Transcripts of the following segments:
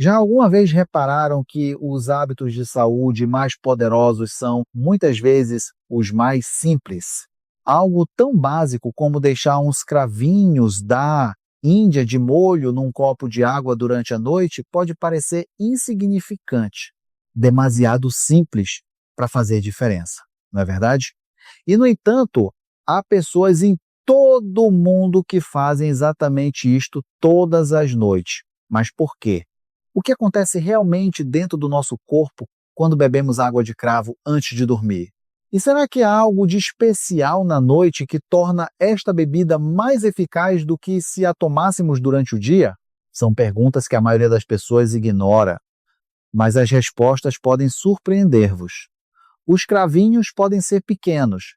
Já alguma vez repararam que os hábitos de saúde mais poderosos são, muitas vezes, os mais simples? Algo tão básico como deixar uns cravinhos da Índia de molho num copo de água durante a noite pode parecer insignificante, demasiado simples para fazer diferença, não é verdade? E, no entanto, há pessoas em todo o mundo que fazem exatamente isto todas as noites. Mas por quê? O que acontece realmente dentro do nosso corpo quando bebemos água de cravo antes de dormir? E será que há algo de especial na noite que torna esta bebida mais eficaz do que se a tomássemos durante o dia? São perguntas que a maioria das pessoas ignora, mas as respostas podem surpreender-vos. Os cravinhos podem ser pequenos,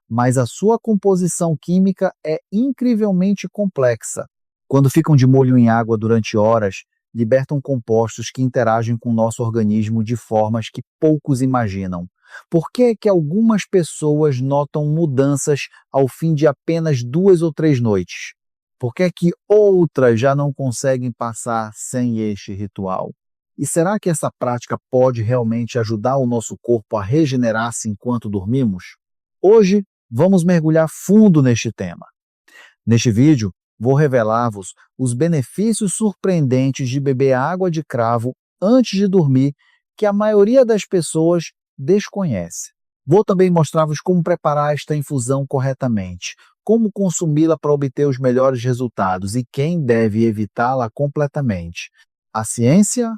mas a sua composição química é incrivelmente complexa. Quando ficam de molho em água durante horas, libertam compostos que interagem com o nosso organismo de formas que poucos imaginam. Por que é que algumas pessoas notam mudanças ao fim de apenas 2 ou 3 noites? Por que é que outras já não conseguem passar sem este ritual? E será que essa prática pode realmente ajudar o nosso corpo a regenerar-se enquanto dormimos? Hoje, vamos mergulhar fundo neste tema. Neste vídeo, vou revelar-vos os benefícios surpreendentes de beber água de cravo antes de dormir que a maioria das pessoas desconhece. Vou também mostrar-vos como preparar esta infusão corretamente, como consumi-la para obter os melhores resultados e quem deve evitá-la completamente. A ciência,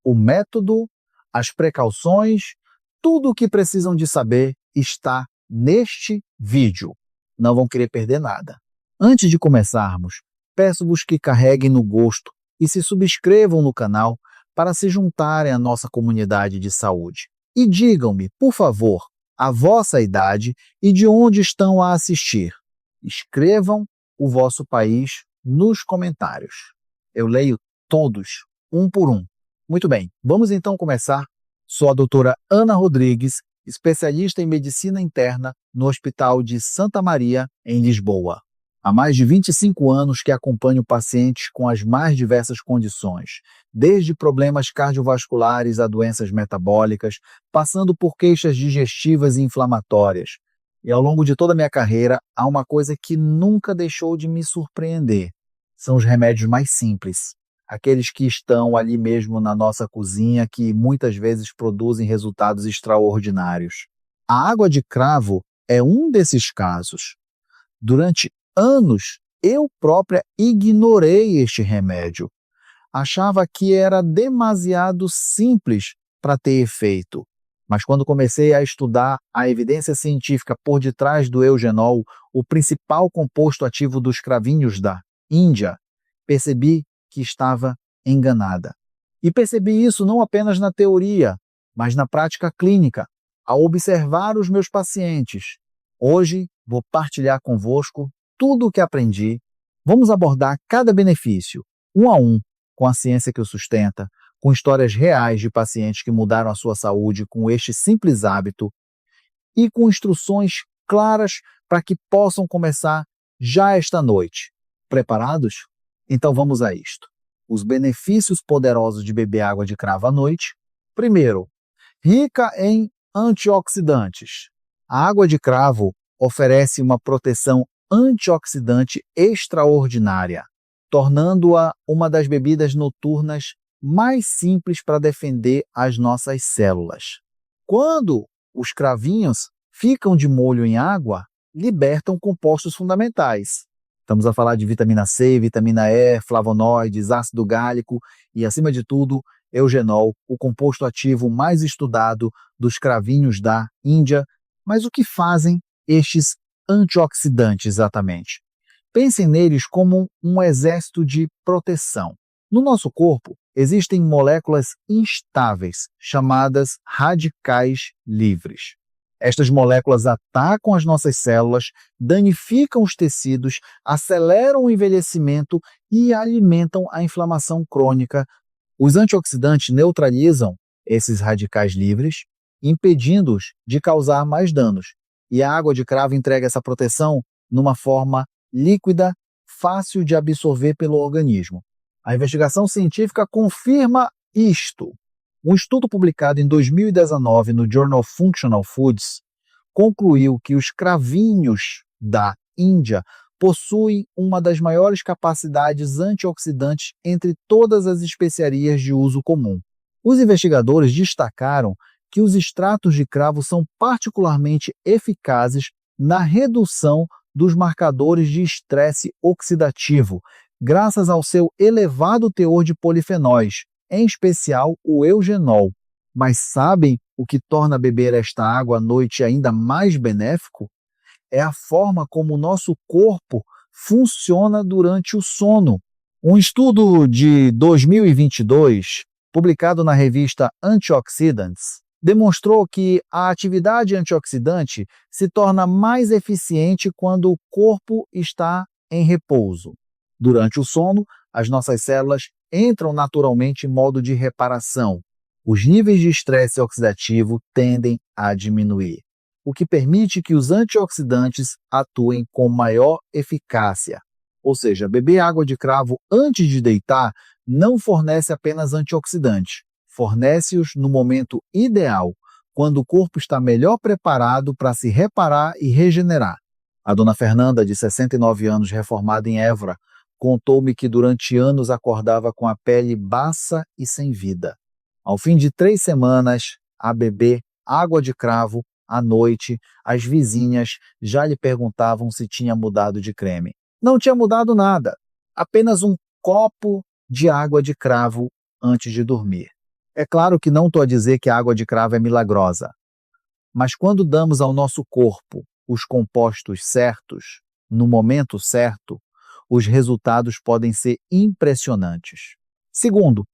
o método, as precauções, tudo o que precisam de saber está neste vídeo. Não vão querer perder nada. Antes de começarmos, peço-vos que carreguem no gosto e se subscrevam no canal para se juntarem à nossa comunidade de saúde. E digam-me, por favor, a vossa idade e de onde estão a assistir. Escrevam o vosso país nos comentários. Eu leio todos, um por um. Muito bem, vamos então começar. Sou a doutora Ana Rodrigues, especialista em medicina interna no Hospital de Santa Maria, em Lisboa. Há mais de 25 anos que acompanho pacientes com as mais diversas condições, desde problemas cardiovasculares a doenças metabólicas, passando por queixas digestivas e inflamatórias. E ao longo de toda a minha carreira, há uma coisa que nunca deixou de me surpreender. São os remédios mais simples, aqueles que estão ali mesmo na nossa cozinha, que muitas vezes produzem resultados extraordinários. A água de cravo é um desses casos. Durante anos, eu própria ignorei este remédio. Achava que era demasiado simples para ter efeito. Mas quando comecei a estudar a evidência científica por detrás do eugenol, o principal composto ativo dos cravinhos da Índia, percebi que estava enganada. E percebi isso não apenas na teoria, mas na prática clínica, ao observar os meus pacientes. Hoje vou partilhar convosco tudo o que aprendi. Vamos abordar cada benefício, um a um, com a ciência que o sustenta, com histórias reais de pacientes que mudaram a sua saúde com este simples hábito e com instruções claras para que possam começar já esta noite. Preparados? Então vamos a isto. Os benefícios poderosos de beber água de cravo à noite. Primeiro, rica em antioxidantes. A água de cravo oferece uma proteção antioxidante extraordinária, tornando-a uma das bebidas noturnas mais simples para defender as nossas células. Quando os cravinhos ficam de molho em água, libertam compostos fundamentais. Estamos a falar de vitamina C, vitamina E, flavonoides, ácido gálico e, acima de tudo, eugenol, o composto ativo mais estudado dos cravinhos da Índia. Mas o que fazem estes antioxidantes exatamente? Pensem neles como um exército de proteção. No nosso corpo, existem moléculas instáveis, chamadas radicais livres. Estas moléculas atacam as nossas células, danificam os tecidos, aceleram o envelhecimento e alimentam a inflamação crônica. Os antioxidantes neutralizam esses radicais livres, impedindo-os de causar mais danos. E a água de cravo entrega essa proteção numa forma líquida, fácil de absorver pelo organismo. A investigação científica confirma isto. Um estudo publicado em 2019 no Journal Functional Foods concluiu que os cravinhos da Índia possuem uma das maiores capacidades antioxidantes entre todas as especiarias de uso comum. Os investigadores destacaram que os extratos de cravo são particularmente eficazes na redução dos marcadores de estresse oxidativo, graças ao seu elevado teor de polifenóis, em especial o eugenol. Mas sabem o que torna beber esta água à noite ainda mais benéfico? É a forma como o nosso corpo funciona durante o sono. Um estudo de 2022, publicado na revista Antioxidants, demonstrou que a atividade antioxidante se torna mais eficiente quando o corpo está em repouso. Durante o sono, as nossas células entram naturalmente em modo de reparação. Os níveis de estresse oxidativo tendem a diminuir, o que permite que os antioxidantes atuem com maior eficácia. Ou seja, beber água de cravo antes de deitar não fornece apenas antioxidantes, fornece-os no momento ideal, quando o corpo está melhor preparado para se reparar e regenerar. A dona Fernanda, de 69 anos, reformada em Évora, contou-me que durante anos acordava com a pele baça e sem vida. Ao fim de 3 semanas a beber água de cravo à noite, as vizinhas já lhe perguntavam se tinha mudado de creme. Não tinha mudado nada, apenas um copo de água de cravo antes de dormir. É claro que não estou a dizer que a água de cravo é milagrosa, mas quando damos ao nosso corpo os compostos certos, no momento certo, os resultados podem ser impressionantes. Segundo,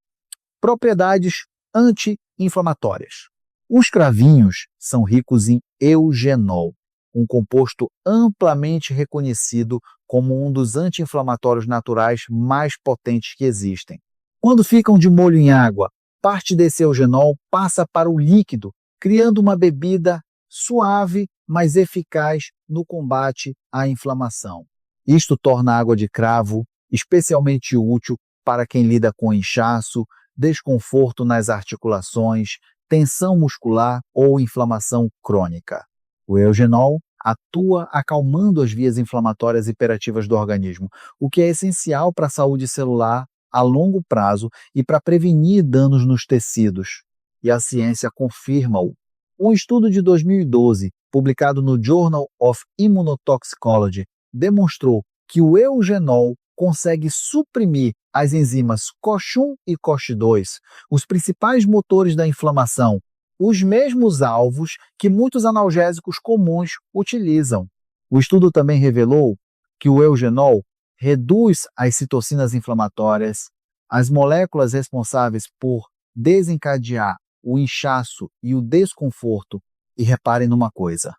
propriedades anti-inflamatórias. Os cravinhos são ricos em eugenol, um composto amplamente reconhecido como um dos anti-inflamatórios naturais mais potentes que existem. Quando ficam de molho em água, parte desse eugenol passa para o líquido, criando uma bebida suave, mas eficaz no combate à inflamação. Isto torna a água de cravo especialmente útil para quem lida com inchaço, desconforto nas articulações, tensão muscular ou inflamação crônica. O eugenol atua acalmando as vias inflamatórias hiperativas do organismo, o que é essencial para a saúde celular a longo prazo e para prevenir danos nos tecidos. E a ciência confirma-o. Um estudo de 2012, publicado no Journal of Immunotoxicology, demonstrou que o eugenol consegue suprimir as enzimas COX-1 e COX-2, os principais motores da inflamação, os mesmos alvos que muitos analgésicos comuns utilizam. O estudo também revelou que o eugenol reduz as citocinas inflamatórias, as moléculas responsáveis por desencadear o inchaço e o desconforto. E reparem numa coisa: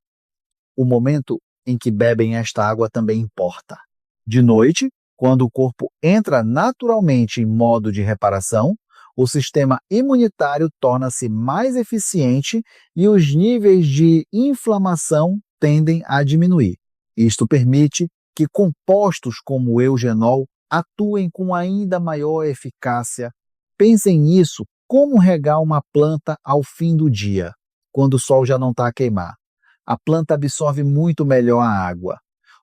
o momento em que bebem esta água também importa. De noite, quando o corpo entra naturalmente em modo de reparação, o sistema imunitário torna-se mais eficiente e os níveis de inflamação tendem a diminuir. Isto permite que compostos como o eugenol atuem com ainda maior eficácia. Pensem nisso, como regar uma planta ao fim do dia, quando o sol já não está a queimar. A planta absorve muito melhor a água.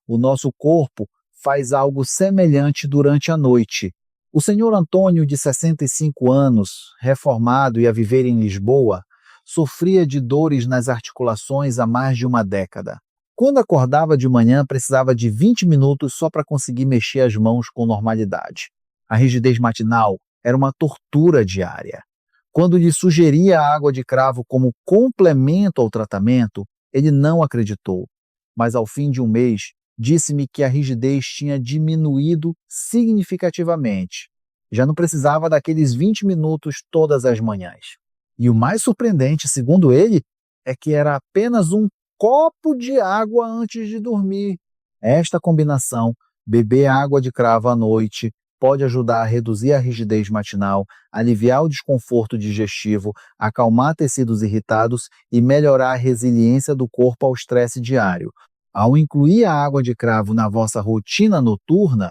O nosso corpo faz algo semelhante durante a noite. O senhor Antônio, de 65 anos, reformado e a viver em Lisboa, sofria de dores nas articulações há mais de uma década. Quando acordava de manhã, precisava de 20 minutos só para conseguir mexer as mãos com normalidade. A rigidez matinal era uma tortura diária. Quando lhe sugeria a água de cravo como complemento ao tratamento, ele não acreditou, mas ao fim de um mês, disse-me que a rigidez tinha diminuído significativamente. Já não precisava daqueles 20 minutos todas as manhãs. E o mais surpreendente, segundo ele, é que era apenas um copo de água antes de dormir. Esta combinação, beber água de cravo à noite, pode ajudar a reduzir a rigidez matinal, aliviar o desconforto digestivo, acalmar tecidos irritados e melhorar a resiliência do corpo ao estresse diário. Ao incluir a água de cravo na vossa rotina noturna,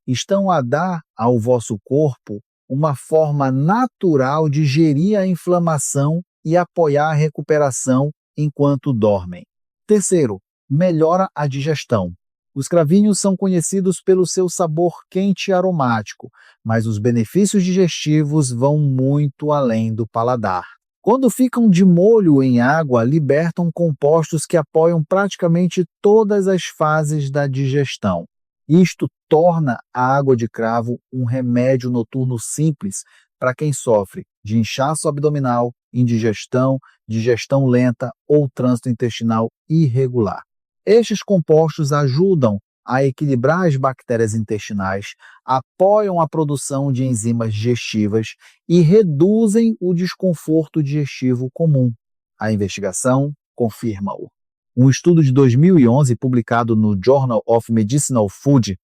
estão a dar ao vosso corpo uma forma natural de gerir a inflamação e apoiar a recuperação enquanto dormem. Terceiro, melhora a digestão. Os cravinhos são conhecidos pelo seu sabor quente e aromático, mas os benefícios digestivos vão muito além do paladar. Quando ficam de molho em água, libertam compostos que apoiam praticamente todas as fases da digestão. Isto torna a água de cravo um remédio noturno simples para quem sofre de inchaço abdominal, indigestão, digestão lenta ou trânsito intestinal irregular. Estes compostos ajudam a equilibrar as bactérias intestinais, apoiam a produção de enzimas digestivas e reduzem o desconforto digestivo comum. A investigação confirma-o. Um estudo de 2011, publicado no Journal of Medicinal Food,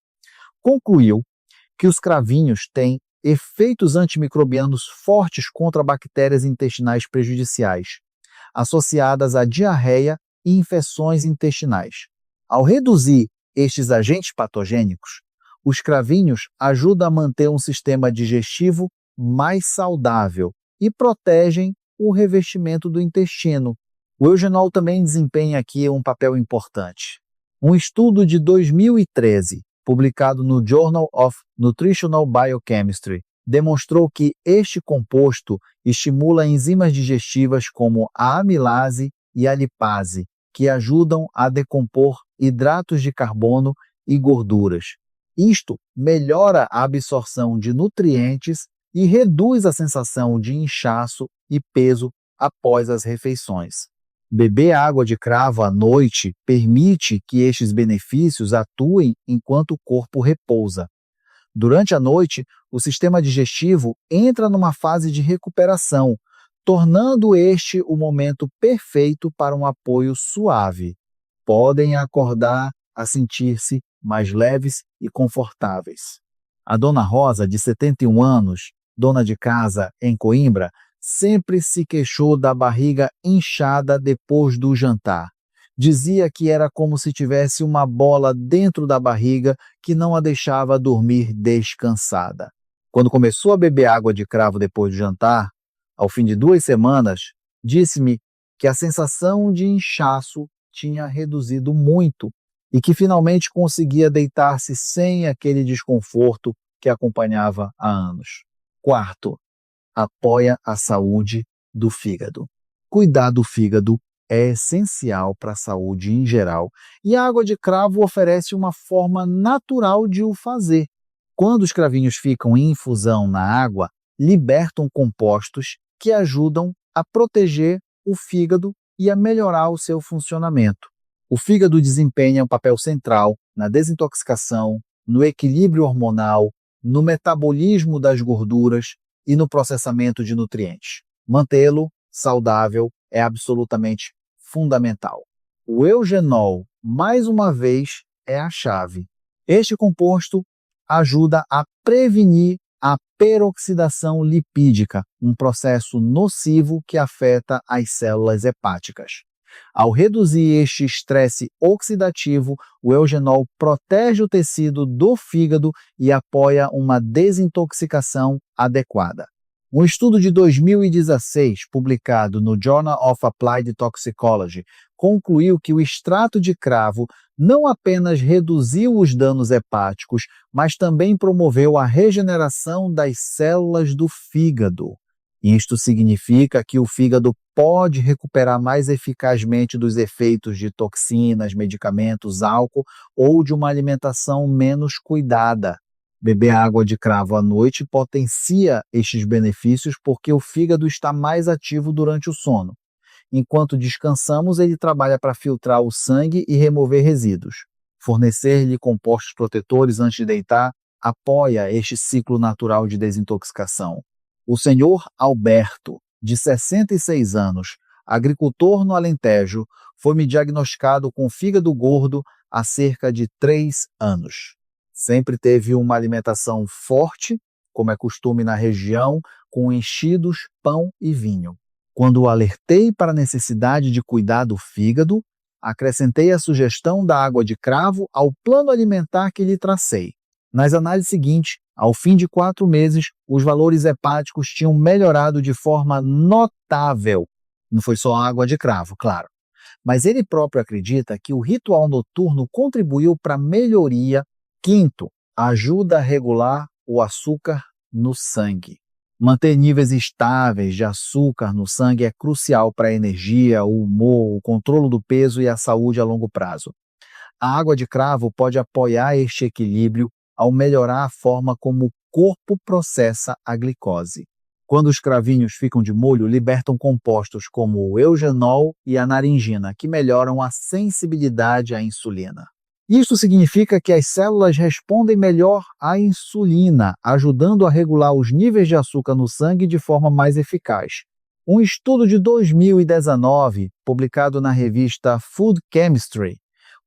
concluiu que os cravinhos têm efeitos antimicrobianos fortes contra bactérias intestinais prejudiciais, associadas à diarreia e infecções intestinais. Ao reduzir estes agentes patogênicos, os cravinhos ajudam a manter um sistema digestivo mais saudável e protegem o revestimento do intestino. O eugenol também desempenha aqui um papel importante. Um estudo de 2013, publicado no Journal of Nutritional Biochemistry, demonstrou que este composto estimula enzimas digestivas como a amilase e a lipase, que ajudam a decompor hidratos de carbono e gorduras. Isto melhora a absorção de nutrientes e reduz a sensação de inchaço e peso após as refeições. Beber água de cravo à noite permite que estes benefícios atuem enquanto o corpo repousa. Durante a noite, o sistema digestivo entra numa fase de recuperação, tornando este o momento perfeito para um apoio suave. Podem acordar a sentir-se mais leves e confortáveis. A dona Rosa, de 71 anos, dona de casa em Coimbra, sempre se queixou da barriga inchada depois do jantar. Dizia que era como se tivesse uma bola dentro da barriga que não a deixava dormir descansada. Quando começou a beber água de cravo depois do jantar, ao fim de 2 semanas, disse-me que a sensação de inchaço tinha reduzido muito e que finalmente conseguia deitar-se sem aquele desconforto que acompanhava há anos. Quarto, apoia a saúde do fígado. Cuidar do fígado é essencial para a saúde em geral e a água de cravo oferece uma forma natural de o fazer. Quando os cravinhos ficam em infusão na água, libertam compostos que ajudam a proteger o fígado e a melhorar o seu funcionamento. O fígado desempenha um papel central na desintoxicação, no equilíbrio hormonal, no metabolismo das gorduras e no processamento de nutrientes. Mantê-lo saudável é absolutamente fundamental. O eugenol, mais uma vez, é a chave. Este composto ajuda a prevenir a peroxidação lipídica, um processo nocivo que afeta as células hepáticas. Ao reduzir este estresse oxidativo, o eugenol protege o tecido do fígado e apoia uma desintoxicação adequada. Um estudo de 2016, publicado no Journal of Applied Toxicology, concluiu que o extrato de cravo não apenas reduziu os danos hepáticos, mas também promoveu a regeneração das células do fígado. Isto significa que o fígado pode recuperar mais eficazmente dos efeitos de toxinas, medicamentos, álcool ou de uma alimentação menos cuidada. Beber água de cravo à noite potencia estes benefícios porque o fígado está mais ativo durante o sono. Enquanto descansamos, ele trabalha para filtrar o sangue e remover resíduos. Fornecer-lhe compostos protetores antes de deitar apoia este ciclo natural de desintoxicação. O senhor Alberto, de 66 anos, agricultor no Alentejo, foi-me diagnosticado com fígado gordo há cerca de 3 anos. Sempre teve uma alimentação forte, como é costume na região, com enchidos, pão e vinho. Quando o alertei para a necessidade de cuidar do fígado, acrescentei a sugestão da água de cravo ao plano alimentar que lhe tracei. Nas análises seguintes, ao fim de 4 meses, os valores hepáticos tinham melhorado de forma notável. Não foi só água de cravo, claro. Mas ele próprio acredita que o ritual noturno contribuiu para a melhoria. Quinto, ajuda a regular o açúcar no sangue. Manter níveis estáveis de açúcar no sangue é crucial para a energia, o humor, o controle do peso e a saúde a longo prazo. A água de cravo pode apoiar este equilíbrio ao melhorar a forma como o corpo processa a glicose. Quando os cravinhos ficam de molho, libertam compostos como o eugenol e a naringina, que melhoram a sensibilidade à insulina. Isso significa que as células respondem melhor à insulina, ajudando a regular os níveis de açúcar no sangue de forma mais eficaz. Um estudo de 2019, publicado na revista Food Chemistry,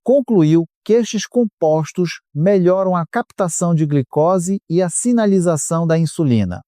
concluiu que estes compostos melhoram a captação de glicose e a sinalização da insulina.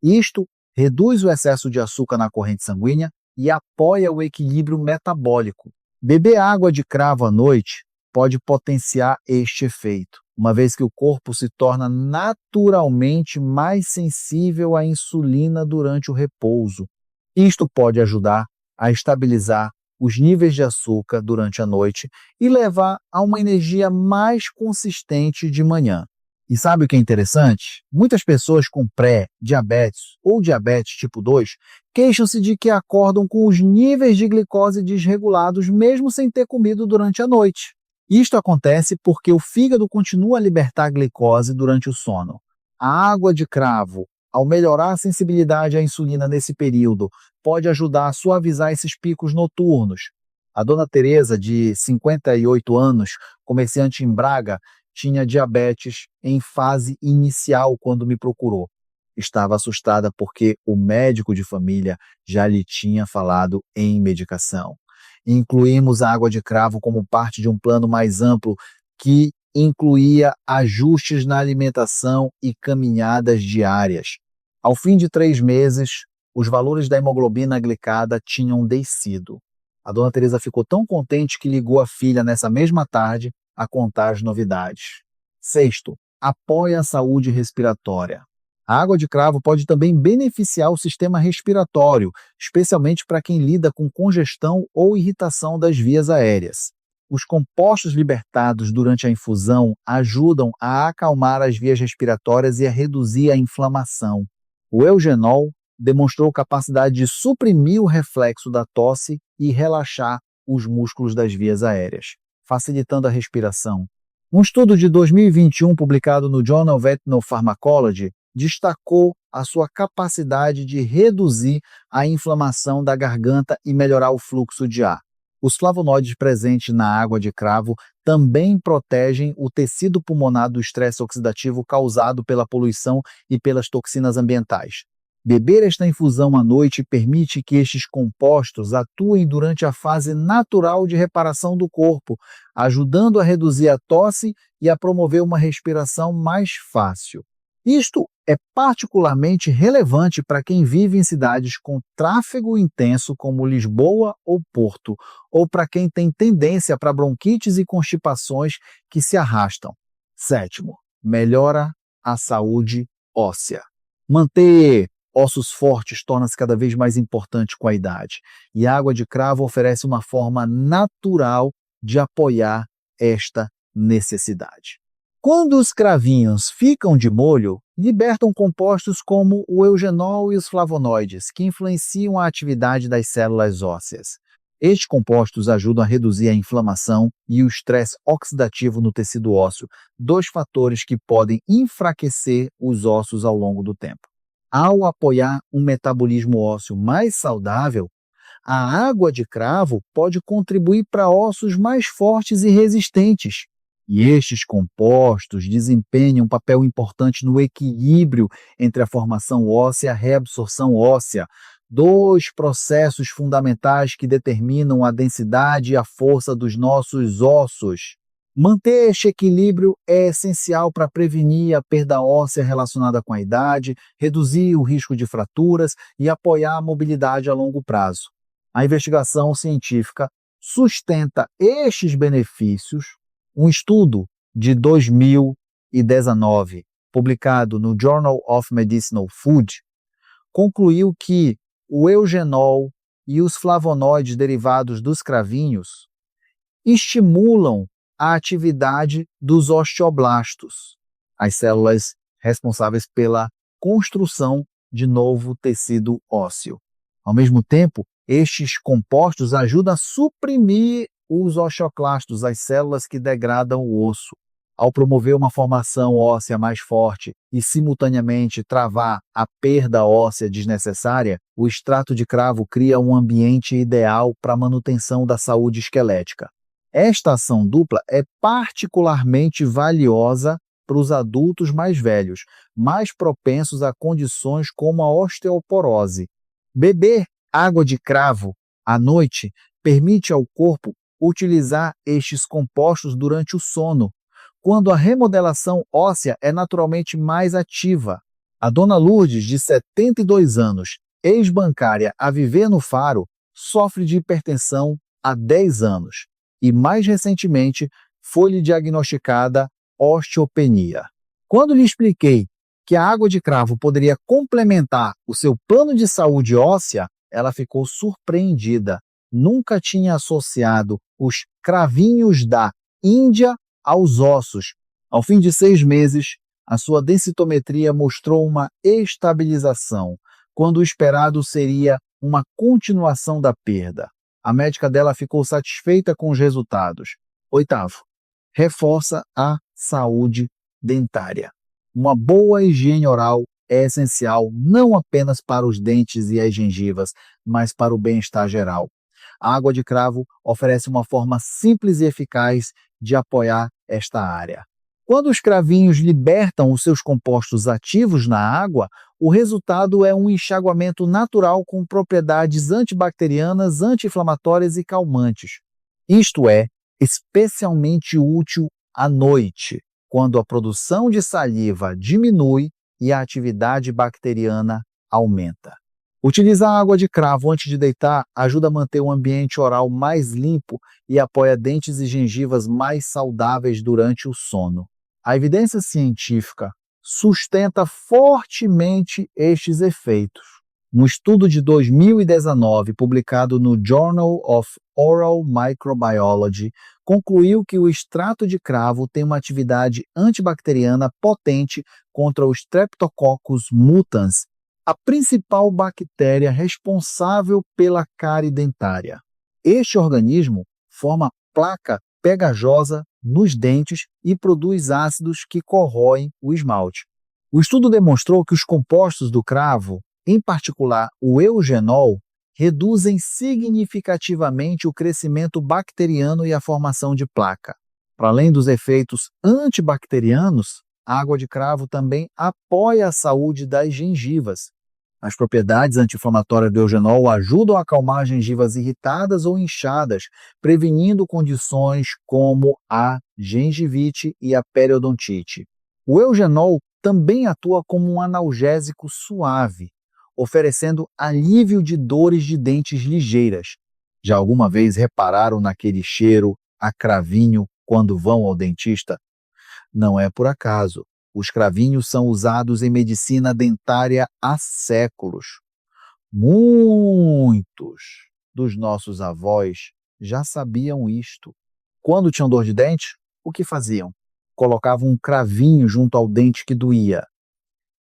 Isto reduz o excesso de açúcar na corrente sanguínea e apoia o equilíbrio metabólico. Beber água de cravo à noite pode potenciar este efeito, uma vez que o corpo se torna naturalmente mais sensível à insulina durante o repouso. Isto pode ajudar a estabilizar os níveis de açúcar durante a noite e levar a uma energia mais consistente de manhã. E sabe o que é interessante? Muitas pessoas com pré-diabetes ou diabetes tipo 2 queixam-se de que acordam com os níveis de glicose desregulados mesmo sem ter comido durante a noite. Isto acontece porque o fígado continua a libertar glicose durante o sono. A água de cravo, ao melhorar a sensibilidade à insulina nesse período, pode ajudar a suavizar esses picos noturnos. A dona Teresa, de 58 anos, comerciante em Braga, tinha diabetes em fase inicial quando me procurou. Estava assustada porque o médico de família já lhe tinha falado em medicação. Incluímos a água de cravo como parte de um plano mais amplo que incluía ajustes na alimentação e caminhadas diárias. Ao fim de 3 meses, os valores da hemoglobina glicada tinham descido. A dona Teresa ficou tão contente que ligou a filha nessa mesma tarde a contar as novidades. Sexto, apoia a saúde respiratória. A água de cravo pode também beneficiar o sistema respiratório, especialmente para quem lida com congestão ou irritação das vias aéreas. Os compostos libertados durante a infusão ajudam a acalmar as vias respiratórias e a reduzir a inflamação. O eugenol demonstrou capacidade de suprimir o reflexo da tosse e relaxar os músculos das vias aéreas, facilitando a respiração. Um estudo de 2021, publicado no Journal of Ethnopharmacology, destacou a sua capacidade de reduzir a inflamação da garganta e melhorar o fluxo de ar. Os flavonoides presentes na água de cravo também protegem o tecido pulmonar do estresse oxidativo causado pela poluição e pelas toxinas ambientais. Beber esta infusão à noite permite que estes compostos atuem durante a fase natural de reparação do corpo, ajudando a reduzir a tosse e a promover uma respiração mais fácil. Isto é particularmente relevante para quem vive em cidades com tráfego intenso como Lisboa ou Porto, ou para quem tem tendência para bronquites e constipações que se arrastam. Sétimo, melhora a saúde óssea. Manter ossos fortes torna-se cada vez mais importante com a idade, e a água de cravo oferece uma forma natural de apoiar esta necessidade. Quando os cravinhos ficam de molho, libertam compostos como o eugenol e os flavonoides, que influenciam a atividade das células ósseas. Estes compostos ajudam a reduzir a inflamação e o estresse oxidativo no tecido ósseo, 2 fatores que podem enfraquecer os ossos ao longo do tempo. Ao apoiar um metabolismo ósseo mais saudável, a água de cravo pode contribuir para ossos mais fortes e resistentes. E estes compostos desempenham um papel importante no equilíbrio entre a formação óssea e a reabsorção óssea, 2 processos fundamentais que determinam a densidade e a força dos nossos ossos. Manter este equilíbrio é essencial para prevenir a perda óssea relacionada com a idade, reduzir o risco de fraturas e apoiar a mobilidade a longo prazo. A investigação científica sustenta estes benefícios. Um estudo de 2000 2019, publicado no Journal of Medicinal Food, concluiu que o eugenol e os flavonoides derivados dos cravinhos estimulam a atividade dos osteoblastos, as células responsáveis pela construção de novo tecido ósseo. Ao mesmo tempo, estes compostos ajudam a suprimir os osteoclastos, as células que degradam o osso. Ao promover uma formação óssea mais forte e, simultaneamente, travar a perda óssea desnecessária, o extrato de cravo cria um ambiente ideal para a manutenção da saúde esquelética. Esta ação dupla é particularmente valiosa para os adultos mais velhos, mais propensos a condições como a osteoporose. Beber água de cravo à noite permite ao corpo utilizar estes compostos durante o sono, quando a remodelação óssea é naturalmente mais ativa. A dona Lourdes, de 72 anos, ex-bancária a viver no Faro, sofre de hipertensão há 10 anos e, mais recentemente, foi-lhe diagnosticada osteopenia. Quando lhe expliquei que a água de cravo poderia complementar o seu plano de saúde óssea, ela ficou surpreendida. Nunca tinha associado os cravinhos da Índia aos ossos. Ao fim de 6 meses, a sua densitometria mostrou uma estabilização, quando o esperado seria uma continuação da perda. A médica dela ficou satisfeita com os resultados. 8º, reforça a saúde dentária. Uma boa higiene oral é essencial não apenas para os dentes e as gengivas, mas para o bem-estar geral. A água de cravo oferece uma forma simples e eficaz de apoiar esta área. Quando os cravinhos libertam os seus compostos ativos na água, o resultado é um enxaguamento natural com propriedades antibacterianas, anti-inflamatórias e calmantes. Isto é especialmente útil à noite, quando a produção de saliva diminui e a atividade bacteriana aumenta. Utilizar água de cravo antes de deitar ajuda a manter o ambiente oral mais limpo e apoia dentes e gengivas mais saudáveis durante o sono. A evidência científica sustenta fortemente estes efeitos. Um estudo de 2019, publicado no Journal of Oral Microbiology, concluiu que o extrato de cravo tem uma atividade antibacteriana potente contra o Streptococcus mutans, a principal bactéria responsável pela cárie dentária. Este organismo forma placa pegajosa nos dentes e produz ácidos que corroem o esmalte. O estudo demonstrou que os compostos do cravo, em particular o eugenol, reduzem significativamente o crescimento bacteriano e a formação de placa. Para além dos efeitos antibacterianos, a água de cravo também apoia a saúde das gengivas. As propriedades anti-inflamatórias do eugenol ajudam a acalmar gengivas irritadas ou inchadas, prevenindo condições como a gengivite e a periodontite. O eugenol também atua como um analgésico suave, oferecendo alívio de dores de dentes ligeiras. Já alguma vez repararam naquele cheiro a cravinho quando vão ao dentista? Não é por acaso. Os cravinhos são usados em medicina dentária há séculos. Muitos dos nossos avós já sabiam isto. Quando tinham dor de dente, o que faziam? Colocavam um cravinho junto ao dente que doía.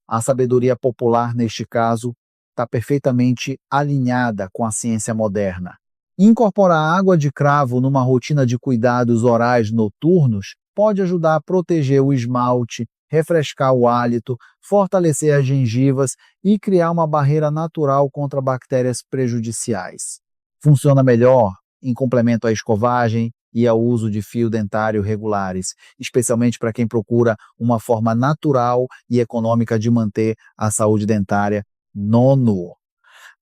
A sabedoria popular, neste caso, está perfeitamente alinhada com a ciência moderna. Incorporar água de cravo numa rotina de cuidados orais noturnos pode ajudar a proteger o esmalte, refrescar o hálito, fortalecer as gengivas e criar uma barreira natural contra bactérias prejudiciais. Funciona melhor em complemento à escovagem e ao uso de fio dentário regulares, especialmente para quem procura uma forma natural e econômica de manter a saúde dentária. 9.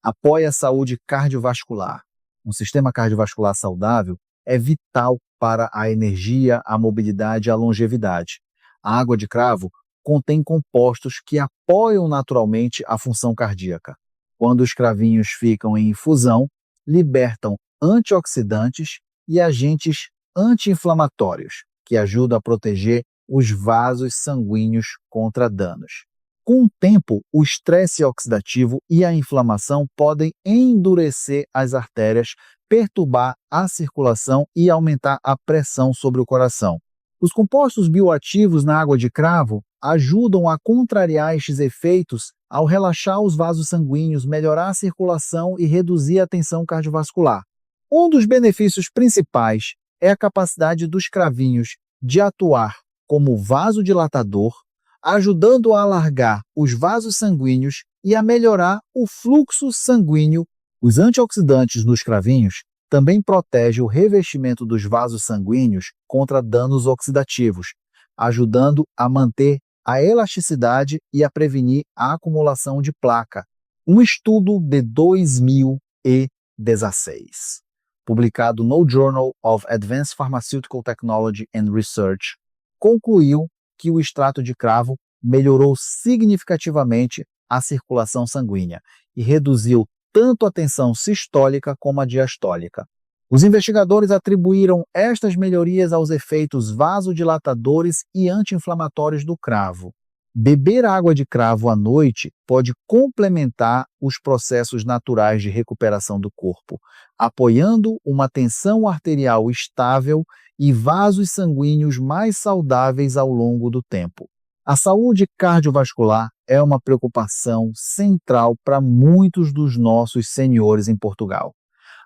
Apoia a saúde cardiovascular. Um sistema cardiovascular saudável é vital para a energia, a mobilidade e a longevidade. A água de cravo contém compostos que apoiam naturalmente a função cardíaca. Quando os cravinhos ficam em infusão, libertam antioxidantes e agentes anti-inflamatórios, que ajudam a proteger os vasos sanguíneos contra danos. Com o tempo, o estresse oxidativo e a inflamação podem endurecer as artérias, perturbar a circulação e aumentar a pressão sobre o coração. Os compostos bioativos na água de cravo ajudam a contrariar estes efeitos ao relaxar os vasos sanguíneos, melhorar a circulação e reduzir a tensão cardiovascular. Um dos benefícios principais é a capacidade dos cravinhos de atuar como vasodilatador, ajudando a alargar os vasos sanguíneos e a melhorar o fluxo sanguíneo. Os antioxidantes nos cravinhos também protegem o revestimento dos vasos sanguíneos contra danos oxidativos, ajudando a manter a elasticidade e a prevenir a acumulação de placa. Um estudo de 2016, publicado no Journal of Advanced Pharmaceutical Technology and Research, concluiu que o extrato de cravo melhorou significativamente a circulação sanguínea e reduziu tanto a tensão sistólica como a diastólica. Os investigadores atribuíram estas melhorias aos efeitos vasodilatadores e anti-inflamatórios do cravo. Beber água de cravo à noite pode complementar os processos naturais de recuperação do corpo, apoiando uma tensão arterial estável e vasos sanguíneos mais saudáveis ao longo do tempo. A saúde cardiovascular é uma preocupação central para muitos dos nossos senhores em Portugal.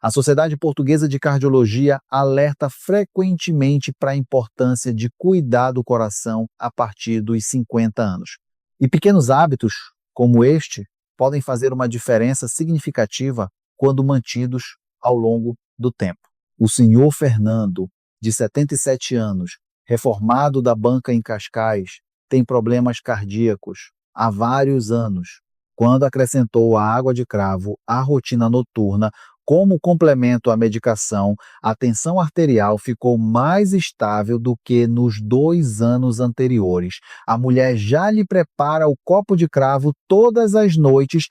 A Sociedade Portuguesa de Cardiologia alerta frequentemente para a importância de cuidar do coração a partir dos 50 anos. E pequenos hábitos, como este, podem fazer uma diferença significativa quando mantidos ao longo do tempo. O senhor Fernando, de 77 anos, reformado da banca em Cascais, tem problemas cardíacos há vários anos. Quando acrescentou a água de cravo à rotina noturna, como complemento à medicação, a tensão arterial ficou mais estável do que nos 2 anos anteriores. A mulher já lhe prepara o copo de cravo todas as noites.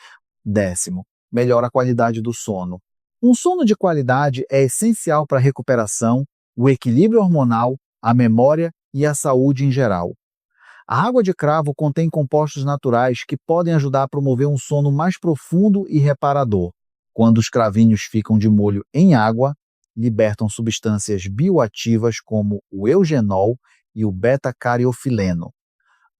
10º, melhora a qualidade do sono. Um sono de qualidade é essencial para a recuperação, o equilíbrio hormonal, a memória e a saúde em geral. A água de cravo contém compostos naturais que podem ajudar a promover um sono mais profundo e reparador. Quando os cravinhos ficam de molho em água, libertam substâncias bioativas como o eugenol e o beta-cariofileno,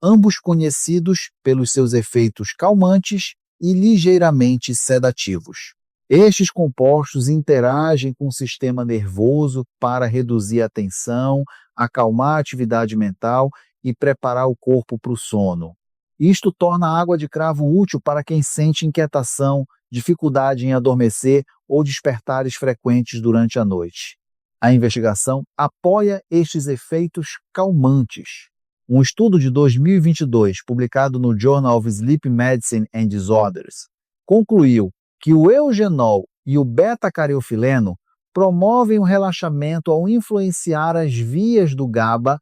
ambos conhecidos pelos seus efeitos calmantes e ligeiramente sedativos. Estes compostos interagem com o sistema nervoso para reduzir a tensão, acalmar a atividade mental e preparar o corpo para o sono. Isto torna a água de cravo útil para quem sente inquietação, dificuldade em adormecer ou despertares frequentes durante a noite. A investigação apoia estes efeitos calmantes. Um estudo de 2022, publicado no Journal of Sleep Medicine and Disorders, concluiu que o eugenol e o beta-cariofileno promovem o relaxamento ao influenciar as vias do GABA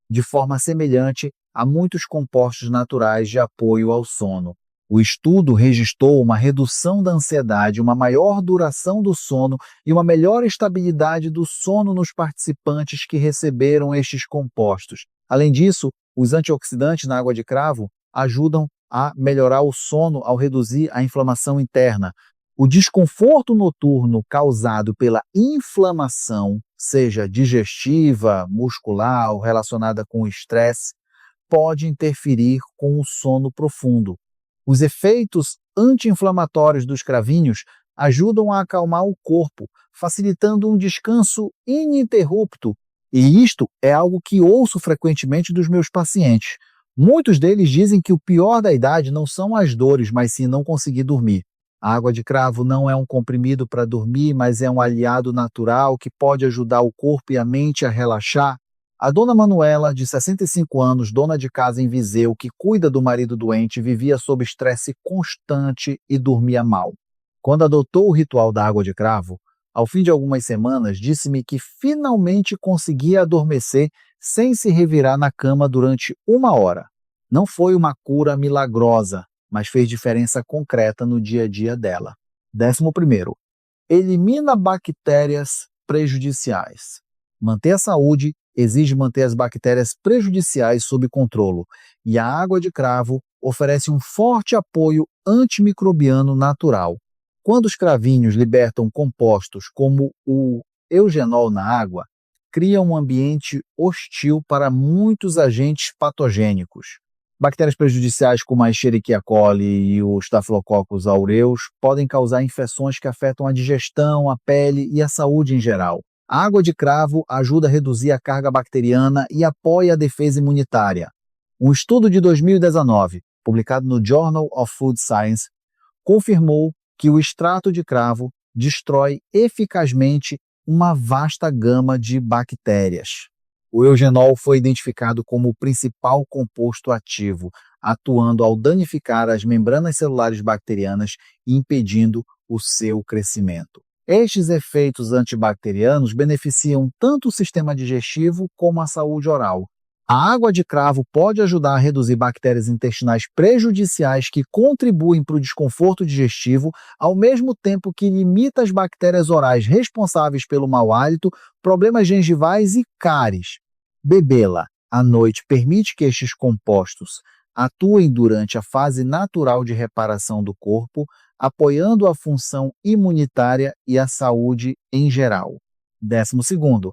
de forma semelhante a muitos compostos naturais de apoio ao sono. O estudo registrou uma redução da ansiedade, uma maior duração do sono e uma melhor estabilidade do sono nos participantes que receberam estes compostos. Além disso, os antioxidantes na água de cravo ajudam a melhorar o sono ao reduzir a inflamação interna. O desconforto noturno causado pela inflamação, seja digestiva, muscular ou relacionada com o estresse, pode interferir com o sono profundo. Os efeitos anti-inflamatórios dos cravinhos ajudam a acalmar o corpo, facilitando um descanso ininterrupto. E isto é algo que ouço frequentemente dos meus pacientes. Muitos deles dizem que o pior da idade não são as dores, mas sim não conseguir dormir. A água de cravo não é um comprimido para dormir, mas é um aliado natural que pode ajudar o corpo e a mente a relaxar. A dona Manuela, de 65 anos, dona de casa em Viseu, que cuida do marido doente, vivia sob estresse constante e dormia mal. Quando adotou o ritual da água de cravo, ao fim de algumas semanas, disse-me que finalmente conseguia adormecer sem se revirar na cama durante 1 hora. Não foi uma cura milagrosa, mas fez diferença concreta no dia a dia dela. 11º, elimina bactérias prejudiciais. Manter a saúde exige manter as bactérias prejudiciais sob controle, e a água de cravo oferece um forte apoio antimicrobiano natural. Quando os cravinhos libertam compostos como o eugenol na água, cria um ambiente hostil para muitos agentes patogênicos. Bactérias prejudiciais como a Escherichia coli e o Staphylococcus aureus podem causar infecções que afetam a digestão, a pele e a saúde em geral. A água de cravo ajuda a reduzir a carga bacteriana e apoia a defesa imunitária. Um estudo de 2019, publicado no Journal of Food Science, confirmou que o extrato de cravo destrói eficazmente uma vasta gama de bactérias. O eugenol foi identificado como o principal composto ativo, atuando ao danificar as membranas celulares bacterianas e impedindo o seu crescimento. Estes efeitos antibacterianos beneficiam tanto o sistema digestivo como a saúde oral. A água de cravo pode ajudar a reduzir bactérias intestinais prejudiciais que contribuem para o desconforto digestivo, ao mesmo tempo que limita as bactérias orais responsáveis pelo mau hálito, problemas gengivais e cáries. Bebê-la à noite permite que estes compostos atuem durante a fase natural de reparação do corpo, apoiando a função imunitária e a saúde em geral. 12º,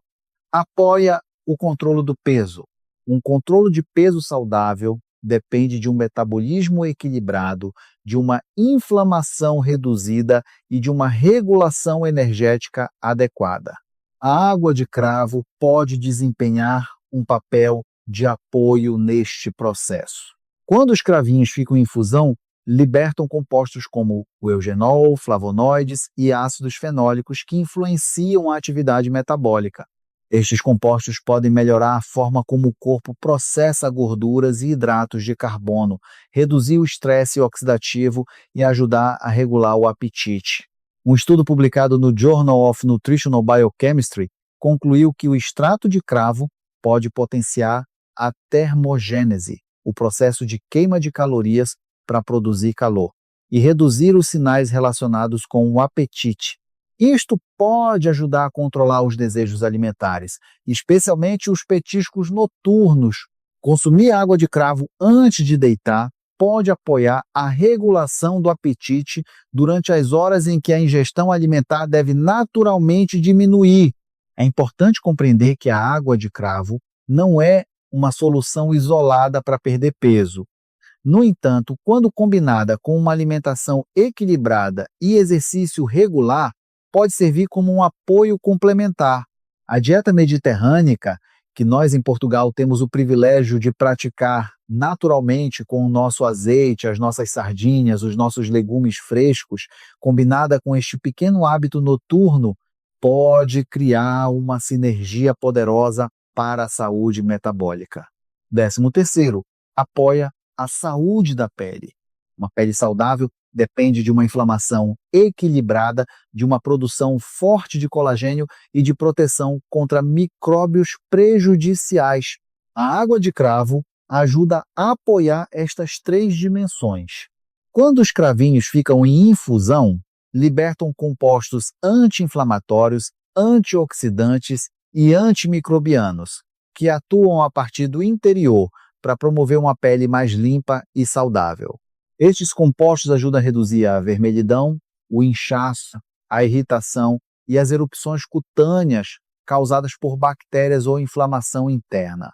apoia o controle do peso. Um controle de peso saudável depende de um metabolismo equilibrado, de uma inflamação reduzida e de uma regulação energética adequada. A água de cravo pode desempenhar um papel de apoio neste processo. Quando os cravinhos ficam em infusão, libertam compostos como o eugenol, flavonoides e ácidos fenólicos que influenciam a atividade metabólica. Estes compostos podem melhorar a forma como o corpo processa gorduras e hidratos de carbono, reduzir o estresse oxidativo e ajudar a regular o apetite. Um estudo publicado no Journal of Nutritional Biochemistry concluiu que o extrato de cravo pode potenciar a termogênese, o processo de queima de calorias para produzir calor, e reduzir os sinais relacionados com o apetite. Isto pode ajudar a controlar os desejos alimentares, especialmente os petiscos noturnos. Consumir água de cravo antes de deitar pode apoiar a regulação do apetite durante as horas em que a ingestão alimentar deve naturalmente diminuir. É importante compreender que a água de cravo não é uma solução isolada para perder peso. No entanto, quando combinada com uma alimentação equilibrada e exercício regular, pode servir como um apoio complementar. A dieta mediterrânea, que nós em Portugal temos o privilégio de praticar naturalmente com o nosso azeite, as nossas sardinhas, os nossos legumes frescos, combinada com este pequeno hábito noturno, pode criar uma sinergia poderosa para a saúde metabólica. 13º, apoia a saúde da pele. Uma pele saudável depende de uma inflamação equilibrada, de uma produção forte de colagênio e de proteção contra micróbios prejudiciais. A água de cravo ajuda a apoiar estas 3 dimensões. Quando os cravinhos ficam em infusão, libertam compostos anti-inflamatórios, antioxidantes e antimicrobianos, que atuam a partir do interior para promover uma pele mais limpa e saudável. Estes compostos ajudam a reduzir a vermelhidão, o inchaço, a irritação e as erupções cutâneas causadas por bactérias ou inflamação interna.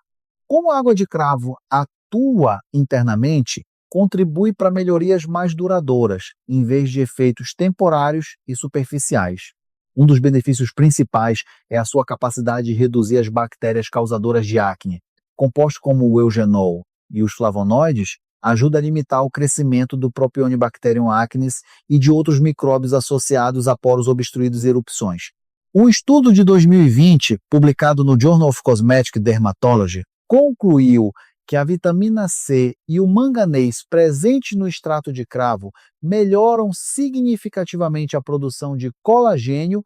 Como a água de cravo atua internamente, contribui para melhorias mais duradouras, em vez de efeitos temporários e superficiais. Um dos benefícios principais é a sua capacidade de reduzir as bactérias causadoras de acne. Compostos como o eugenol e os flavonoides ajudam a limitar o crescimento do Propionibacterium acnes e de outros micróbios associados a poros obstruídos e erupções. Um estudo de 2020, publicado no Journal of Cosmetic Dermatology, concluiu que a vitamina C e o manganês presentes no extrato de cravo melhoram significativamente a produção de colagênio,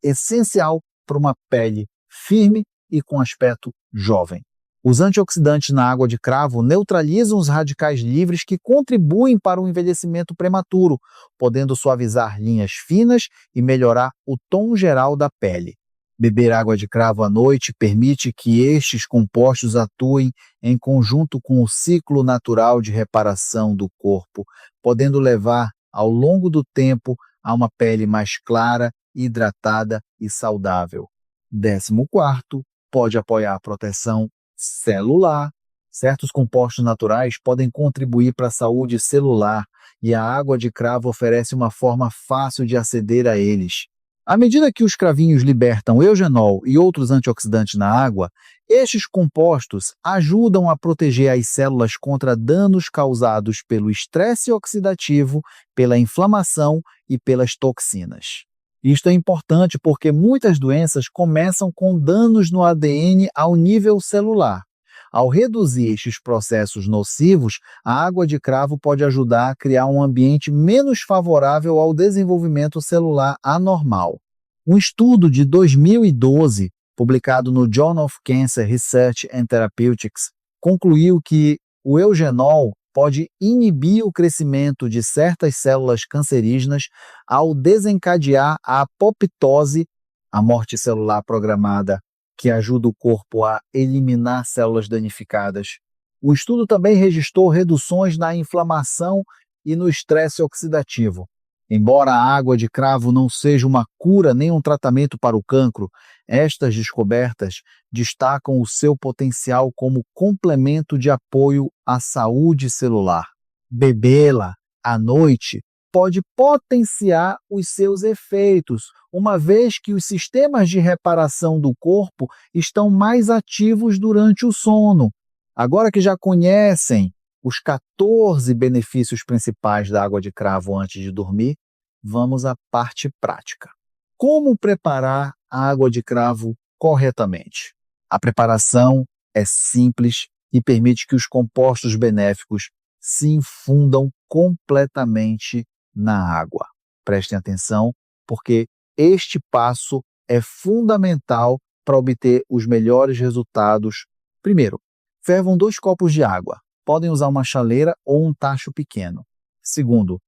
essencial para uma pele firme e com aspecto jovem. Os antioxidantes na água de cravo neutralizam os radicais livres que contribuem para o envelhecimento prematuro, podendo suavizar linhas finas e melhorar o tom geral da pele. Beber água de cravo à noite permite que estes compostos atuem em conjunto com o ciclo natural de reparação do corpo, podendo levar, ao longo do tempo, a uma pele mais clara, hidratada e saudável. 14º, pode apoiar a proteção celular. Certos compostos naturais podem contribuir para a saúde celular e a água de cravo oferece uma forma fácil de aceder a eles. À medida que os cravinhos libertam eugenol e outros antioxidantes na água, estes compostos ajudam a proteger as células contra danos causados pelo estresse oxidativo, pela inflamação e pelas toxinas. Isto é importante porque muitas doenças começam com danos no ADN ao nível celular. Ao reduzir estes processos nocivos, a água de cravo pode ajudar a criar um ambiente menos favorável ao desenvolvimento celular anormal. Um estudo de 2012, publicado no Journal of Cancer Research and Therapeutics, concluiu que o eugenol pode inibir o crescimento de certas células cancerígenas ao desencadear a apoptose, a morte celular programada, que ajuda o corpo a eliminar células danificadas. O estudo também registrou reduções na inflamação e no estresse oxidativo. Embora a água de cravo não seja uma cura nem um tratamento para o cancro, estas descobertas destacam o seu potencial como complemento de apoio à saúde celular. Bebê-la à noite pode potenciar os seus efeitos, uma vez que os sistemas de reparação do corpo estão mais ativos durante o sono. Agora que já conhecem os 14 benefícios principais da água de cravo antes de dormir, vamos à parte prática. Como preparar a água de cravo corretamente? A preparação é simples e permite que os compostos benéficos se infundam completamente na água. Prestem atenção, porque este passo é fundamental para obter os melhores resultados. Primeiro, fervam 2 copos de água. Podem usar uma chaleira ou um tacho pequeno. Segundo,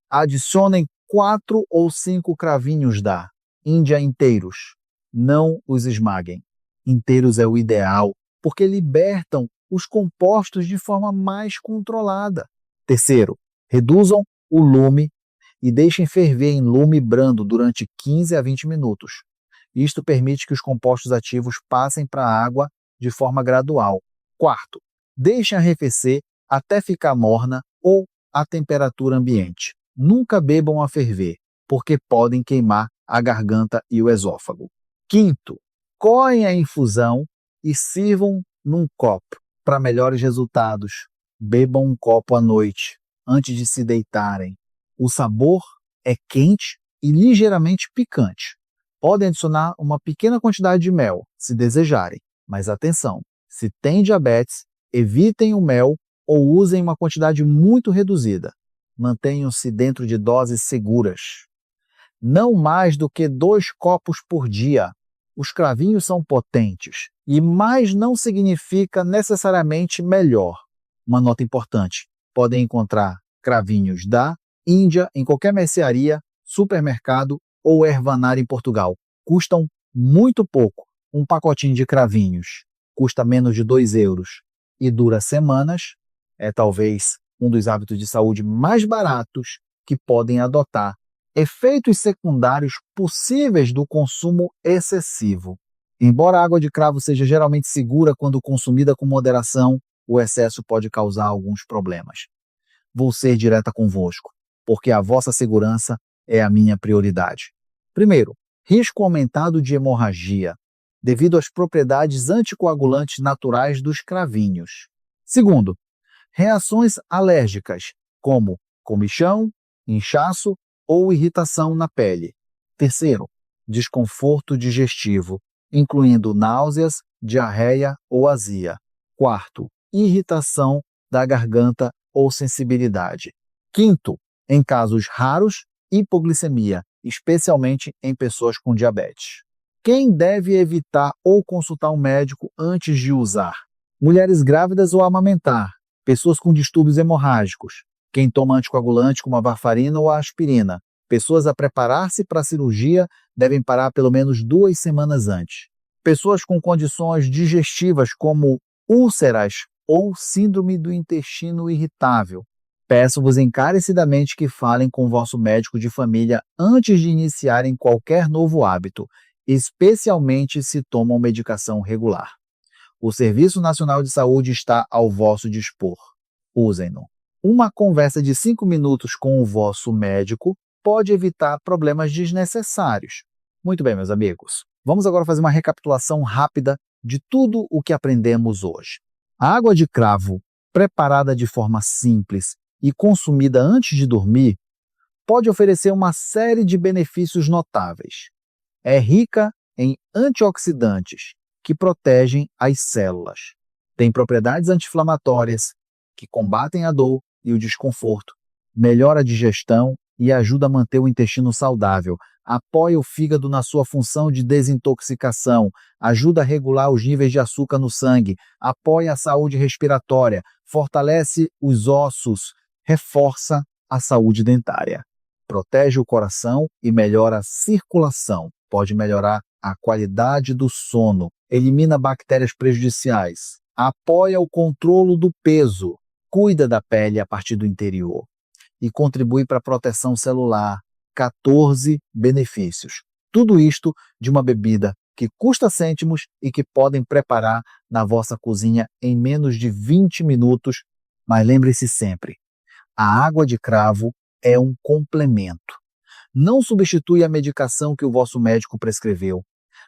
adicionem 4 ou 5 cravinhos da Índia inteiros. Não os esmaguem. Inteiros é o ideal, porque libertam os compostos de forma mais controlada. Terceiro, reduzam o lume e deixem ferver em lume brando durante 15 a 20 minutos. Isto permite que os compostos ativos passem para a água de forma gradual. Quarto, deixem arrefecer até ficar morna ou à temperatura ambiente. Nunca bebam a ferver, porque podem queimar a garganta e o esôfago. Quinto, coem a infusão e sirvam num copo. Para melhores resultados, bebam um copo à noite, antes de se deitarem. O sabor é quente e ligeiramente picante. Podem adicionar uma pequena quantidade de mel, se desejarem. Mas atenção, se tem diabetes, evitem o mel ou usem uma quantidade muito reduzida. Mantenham-se dentro de doses seguras. Não mais do que 2 copos por dia. Os cravinhos são potentes e mais não significa necessariamente melhor. Uma nota importante, podem encontrar cravinhos da Índia em qualquer mercearia, supermercado ou ervanária em Portugal. Custam muito pouco. Um pacotinho de cravinhos custa menos de 2 euros e dura semanas. É talvez um dos hábitos de saúde mais baratos que podem adotar. Efeitos secundários possíveis do consumo excessivo. Embora a água de cravo seja geralmente segura quando consumida com moderação, o excesso pode causar alguns problemas. Vou ser direta convosco, porque a vossa segurança é a minha prioridade. Primeiro, risco aumentado de hemorragia, devido às propriedades anticoagulantes naturais dos cravinhos. Segundo, reações alérgicas, como comichão, inchaço ou irritação na pele. Terceiro, desconforto digestivo, incluindo náuseas, diarreia ou azia. Quarto, irritação da garganta ou sensibilidade. Quinto, em casos raros, hipoglicemia, especialmente em pessoas com diabetes. Quem deve evitar ou consultar um médico antes de usar? Mulheres grávidas ou amamentar, pessoas com distúrbios hemorrágicos, quem toma anticoagulante como a varfarina ou a aspirina, Pessoas a preparar-se para a cirurgia devem parar pelo menos 2 semanas antes. Pessoas com condições digestivas como úlceras ou síndrome do intestino irritável. Peço-vos encarecidamente que falem com o vosso médico de família antes de iniciarem qualquer novo hábito, especialmente se tomam medicação regular. O Serviço Nacional de Saúde está ao vosso dispor. Usem-no. Uma conversa de 5 minutos com o vosso médico pode evitar problemas desnecessários. Muito bem, meus amigos. Vamos agora fazer uma recapitulação rápida de tudo o que aprendemos hoje. A água de cravo, preparada de forma simples e consumida antes de dormir, pode oferecer uma série de benefícios notáveis. É rica em antioxidantes, que protegem as células. Tem propriedades anti-inflamatórias, que combatem a dor e o desconforto, melhora a digestão e ajuda a manter o intestino saudável, apoia o fígado na sua função de desintoxicação, ajuda a regular os níveis de açúcar no sangue, apoia a saúde respiratória, fortalece os ossos, reforça a saúde dentária, protege o coração e melhora a circulação, pode melhorar a qualidade do sono, elimina bactérias prejudiciais, apoia o controle do peso, cuida da pele a partir do interior e contribui para a proteção celular. 14 benefícios. Tudo isto de uma bebida que custa cêntimos e que podem preparar na vossa cozinha em menos de 20 minutos. Mas lembre-se sempre, a água de cravo é um complemento. Não substitui a medicação que o vosso médico prescreveu.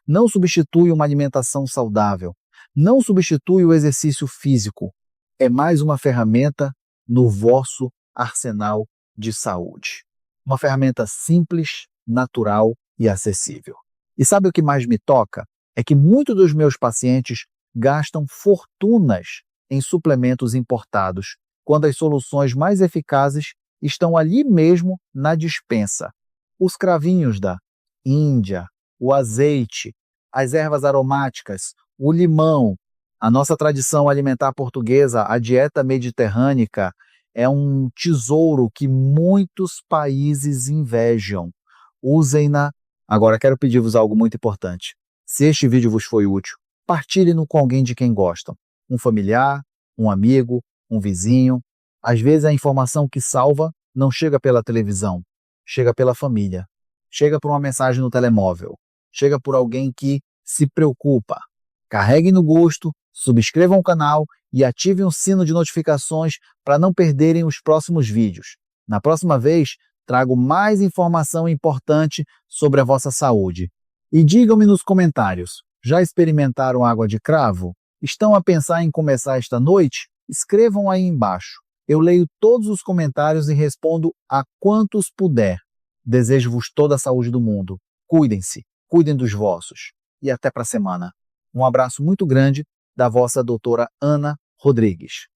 Não substitui uma alimentação saudável. Não substitui o exercício físico. É mais uma ferramenta no vosso arsenal de saúde. Uma ferramenta simples, natural e acessível. E sabe o que mais me toca? É que muitos dos meus pacientes gastam fortunas em suplementos importados, quando as soluções mais eficazes estão ali mesmo na despensa. Os cravinhos da Índia, o azeite, as ervas aromáticas, o limão, a nossa tradição alimentar portuguesa, a dieta mediterrânea, é um tesouro que muitos países invejam. Usem-na. Agora, quero pedir-vos algo muito importante. Se este vídeo vos foi útil, partilhe-no com alguém de quem gostam. Um familiar, um amigo, um vizinho. Às vezes a informação que salva não chega pela televisão, chega pela família, chega por uma mensagem no telemóvel, chega por alguém que se preocupa. Carreguem no gosto, subscrevam o canal e ativem o sino de notificações para não perderem os próximos vídeos. Na próxima vez, trago mais informação importante sobre a vossa saúde. E digam-me nos comentários, já experimentaram água de cravo? Estão a pensar em começar esta noite? Escrevam aí embaixo. Eu leio todos os comentários e respondo a quantos puder. Desejo-vos toda a saúde do mundo. Cuidem-se, cuidem dos vossos. E até para a semana. Um abraço muito grande da vossa doutora Ana Rodrigues.